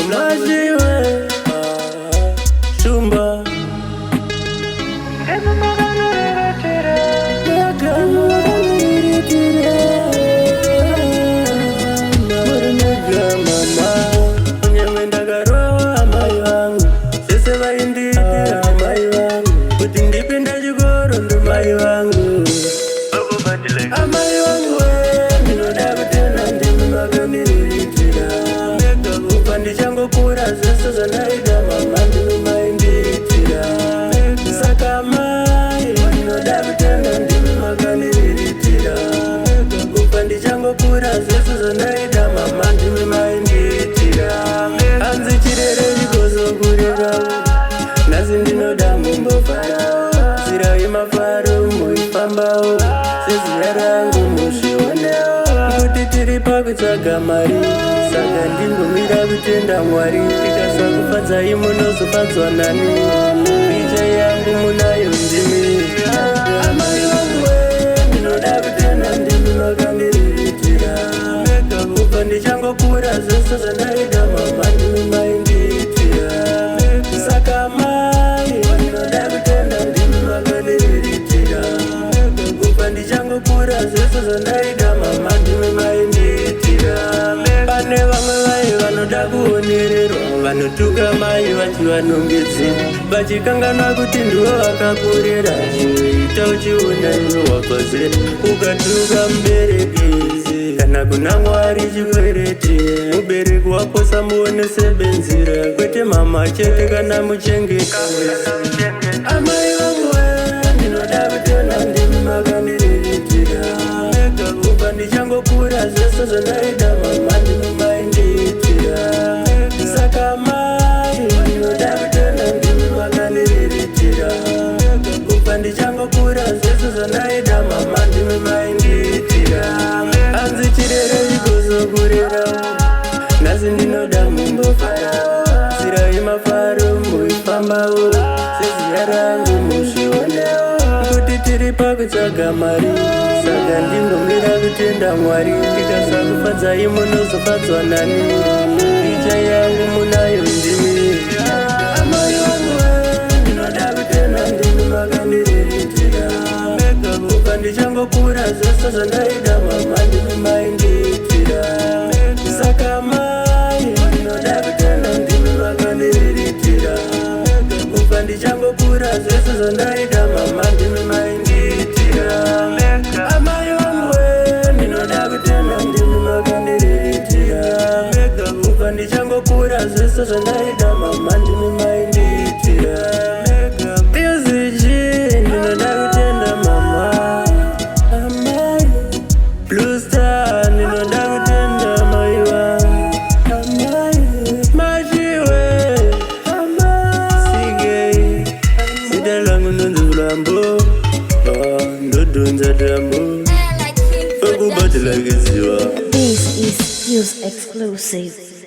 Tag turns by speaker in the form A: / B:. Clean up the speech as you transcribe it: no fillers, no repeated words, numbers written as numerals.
A: Majiwe Shumba kutsvaga mari saka ndingomira kutenda Mwari ndikasakufadza imunozofadzwa nani picha yangu munayo ndimi amai vangu ndinoda kutenda ndimi makandiriritira kubva ndichangokura zvese zvandaida mama ndimi maindiitira saka mai ndinoda kutenda ndimi makandiriritira kubva ndichangokura zvese zvandaida mama ndimi maindiitira. Pane vamwe vai vanoda kuonererwa vanotuka mai vachivanongedzera vachikanganwa kuti ndivo vakakurera chiita uchiona iwe wakozera ukatuka mubereki kana kuna Mwari chikwereti mubereki wako samuonese benzira kwete mama chete kana muchengeti amai vangu ndinoda kutenda ndimi makandiriritira kubva ndichangokura zvese zvandaida mama ndimi maindiitira saka mai ndinoda kutenda ndimi makandiriritira kubva ndichangokura zvese zvandaida mama ndimi maindiitira hanzi chirere chikozokurera nhasi ndinoda mumbofarawo zira yemafaro muifambawo seziya rangu muzvionewo kuti tiri pakutsvaga mari saka ndingomira kutenda Mwari ndikasakufadza imunozofadzwa nani picha yangu munayo ndimi amai vangu ndinoda kutenda ndimi makandiriritira kubva ndichangokura zvese zvandaida mama ndimi maindiitira saka mai ndinoda kutenda ndimi makandiriritira kubva ndichangokura zvese zvandaida mama ndimi maindiitira amai vangu ndinoda kutenda ndimi makandiriritira kubva ndichangokura zvese zvandaida mama ndimi maindiitira Music ndinoda kutenda mama amai Blue Star ndinoda kutenda mai vangu amai Majiwe Sigei zita langu ndonzi Zulambo ndodonza dambo okubatela keziwa.
B: This is Fuse Exclusive.